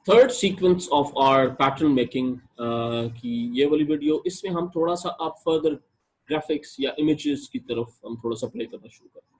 Third sequence of our pattern making की ये वाली वीडियो, इसमें हम थोड़ा सा आप फर्दर ग्राफिक्स या इमेजेस की तरफ हम थोड़ा सा प्ले करना शुरू करते हैं।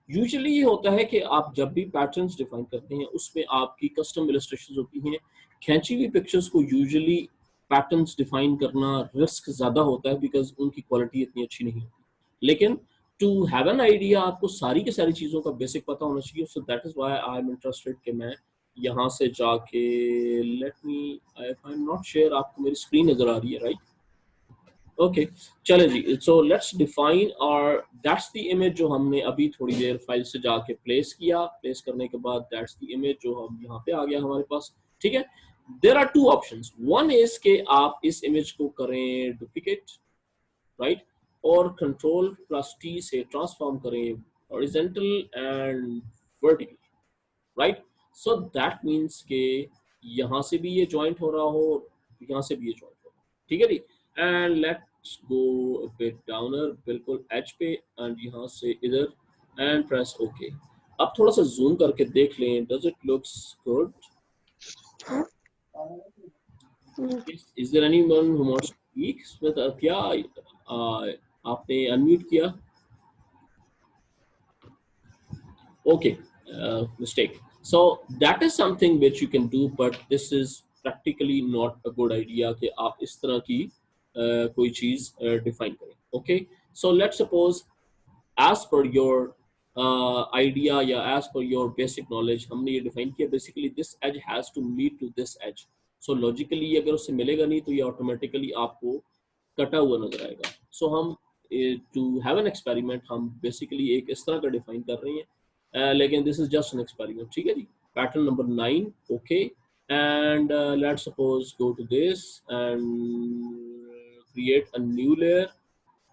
यूजुअली ये होता है कि आप जब भी पैटर्न्स डिफाइन करते हैं उसमें आपकी कस्टम इलस्ट्रेशंस होती हैं, खींची हुई पिक्चर्स को यूजुअली पैटर्न्स डिफाइन करना रिस्क ज़्यादा होता है बिकॉज उनकी क्वालिटी इतनी अच्छी नहीं होती। लेकिन टू हैव एन आइडिया आपको सारी की सारी चीज़ों का बेसिक पता होना चाहिए। So that is why I am interested कि मैं यहाँ से जाके let me, I am not sure आपको मेरी स्क्रीन नज़र आ रही है राइट? ओके चले जी, सो लेट्स डिफाइन और दैट्स द इमेज जो हमने अभी थोड़ी देर फाइल से जाके प्लेस किया। प्लेस करने के बाद दैट्स द इमेज जो हम यहाँ पे आ गया हमारे पास। ठीक है, there are two options. One is के आप इस इमेज को करें डुप्लीकेट राइट, और कंट्रोल प्लस टी से ट्रांसफॉर्म करें horizontal and vertical right. So that means के यहाँ से भी ये ज्वाइंट हो रहा हो, यहाँ से भी ये ज्वाइंट हो रहा हो। ठीक है जी, and let's go bit downer बिल्कुल एज पे एंड यहाँ से इधर एंड प्रेस ओके। अब थोड़ा सा जूम करके देख लें, does it looks good? Is there anyone who wants to speak? क्या आपने अनम्यूट किया? Okay, mistake. So that is something which you can do, but this is practically not a good idea कि आप इस तरह की कोई चीज define करें. Okay, so let's suppose as per your idea या as per your basic knowledge हमने ये define किया basically this edge has to meet to this edge. So logically अगर उससे मिलेगा नहीं तो ये automatically आपको कटा हुआ नजर आएगा. So हम to have an experiment हम basically एक इस तरह का define कर रहे हैं. लेकिन this is just an experiment. ठीक है जी, pattern number 9 okay, and let's suppose go to this and create a new layer,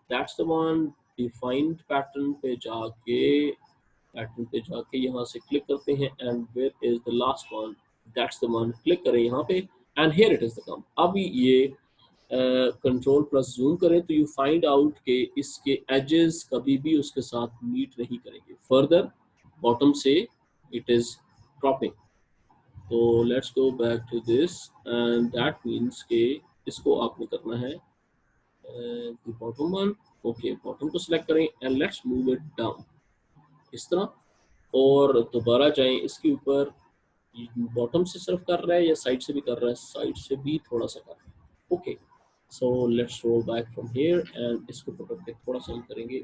that's the one. Defined pattern पे जाके यहाँ से क्लिक करते हैं and where is the last one, that's the one, click करें यहाँ पे and here it is the come. अभी ये कंट्रोल प्लस जूम करें तो यू फाइंड आउट के इसके एजेस कभी भी उसके साथ मीट नहीं करेंगे। फर्दर बॉटम से इट इज ड्रॉपिंग। तो let's go back to this and that means के इसको आपने करना है बॉटम वन। ओके, बॉटम को सिलेक्ट करें and let's move it down इस तरह, और दोबारा जाएं इसके ऊपर। बॉटम से सिर्फ कर रहा है या साइड से भी कर रहा है? साइड से भी थोड़ा सा कर रहा है। Okay, so let's roll back from here and इसको पकड़ के थोड़ा सा हम करेंगे।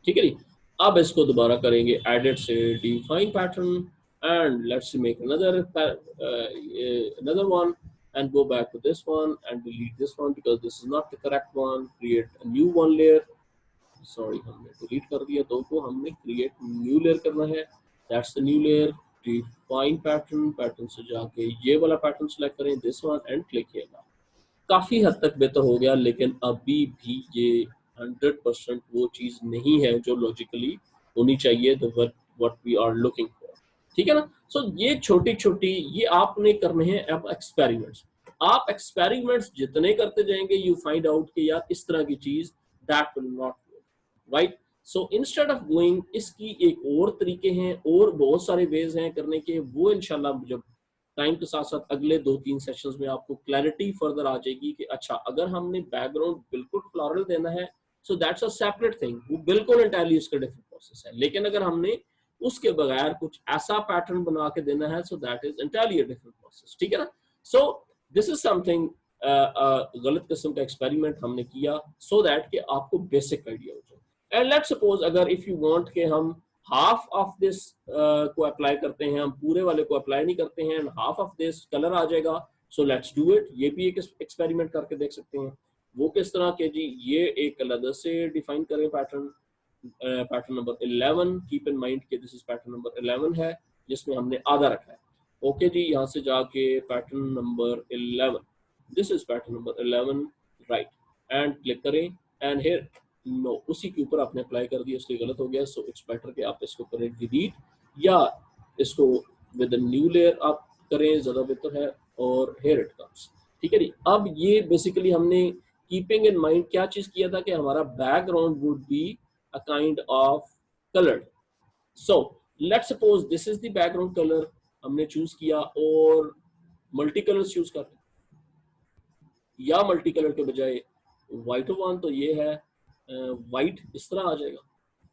ठीक है जी, अब इसको दोबारा करेंगे एडिट से define pattern and let's make another one and go back to this one and delete this one because this is not the correct one. Create a new one layer. Sorry, हमने delete कर दिया दो को, हमने create new layer करना है। That's the new layer. Define pattern, pattern से जाके ये वाला पैटर्न सेलेक्ट करें, this one, and click here. काफी हद तक बेहतर हो गया, लेकिन अभी भी ये 100% वो चीज नहीं है जो लॉजिकली होनी चाहिए, what we are looking for. ठीक है ना? सो ये छोटी छोटी ये आपने करने हैं अब एक्सपेरिमेंट्स। आप एक्सपेरिमेंट्स जितने करते जाएंगे यू फाइंड आउट कि यार इस तरह की चीज that will not right. So instead of going, इसकी एक और तरीके हैं और बहुत सारे वेज हैं करने के, वो इंशाल्लाह जब टाइम के साथ साथ अगले 2-3 सेशंस में आपको क्लैरिटी फर्दर आ जाएगी कि अच्छा अगर हमने बैकग्राउंड बिल्कुल फ्लोरल देना है so that's a separate thing, वो बिल्कुल एंटायरली उसका डिफरेंट प्रोसेस है। लेकिन अगर हमने उसके बगैर कुछ ऐसा पैटर्न बना के देना है so that is entirely a different process. ठीक है ना? सो दिस इज समथिंग गलत किस्म का एक्सपेरिमेंट हमने किया सो दैट कि आपको बेसिक आइडिया हो जाए। एंड लेट्स सपोज अगर इफ यू वांट के हम हाफ ऑफ दिस को अप्लाई करते हैं, हम पूरे वाले को अप्लाई नहीं करते हैं and half of this colour आ जाएगा, सो लेट्स डू इट। ये भी एक एक्सपेरिमेंट करके देख सकते हैं। वो किस तरह के जी, ये एक अलग से डिफाइन करें pattern, pattern number 11। Keep in mind कि दिस इज पैटर्न नंबर 11 है जिसमें हमने आधा रखा है। ओके जी, यहाँ से जाके pattern number 11, this is pattern number 11 right, and click करें एंड हियर नो, उसी के ऊपर आपने अप्लाई कर दिया इसलिए गलत हो गया। सो इट्स बेटर कि आप इसको करें डिलीट या इसको विद अ न्यू लेयर आप करें, ज्यादा बेहतर है। और हियर इट कम्स। ठीक है जी, अब ये बेसिकली हमने कीपिंग इन माइंड क्या चीज किया था कि हमारा background would be a kind of coloured. So let's suppose this is the background colour हमने चूज किया और मल्टी कलर्स यूज कर लें, या मल्टी कलर के बजाय वाइट वन, तो ये है वाइट इस तरह आ जाएगा,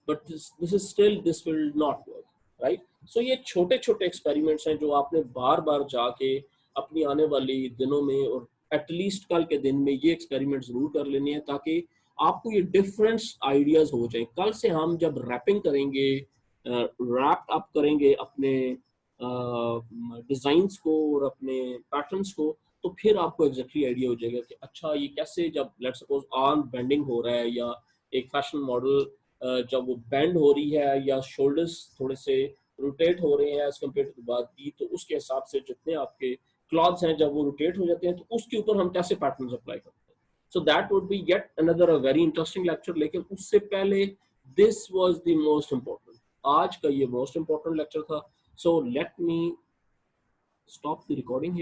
but this is still, this will not work, right. So ये छोटे छोटे एक्सपेरिमेंट्स हैं जो आपने बार बार जाके अपनी आने वाली दिनों में, और एटलीस्ट कल के दिन में ये एक्सपेरिमेंट जरूर कर लेने हैं, ताकि आपको ये डिफरेंट आइडियाज हो जाए। कल से हम जब रैपिंग करेंगे, रैप अप करेंगे अपने डिजाइंस को और अपने पैटर्न्स को, तो फिर आपको एग्जैक्टली आइडिया हो जाएगा कि अच्छा ये कैसे, जब लेट्स सपोज आर्म बेंडिंग हो रहा है, या एक फैशन मॉडल जब वो बेंड हो रही है, या शोल्डर्स थोड़े से रोटेट हो रहे हैं एज कम्पेयर टू बाकी, तो उसके हिसाब से जितने आपके क्लॉथ्स हैं जब वो रोटेट हो जाते हैं, तो उसके ऊपर हम कैसे पैटर्न अप्लाई करते हैं। So that would be yet another a very interesting lecture. लेकिन उससे पहले this was the most important, आज का ये मोस्ट इम्पोर्टेंट लेक्चर था। So let me stop the recording here.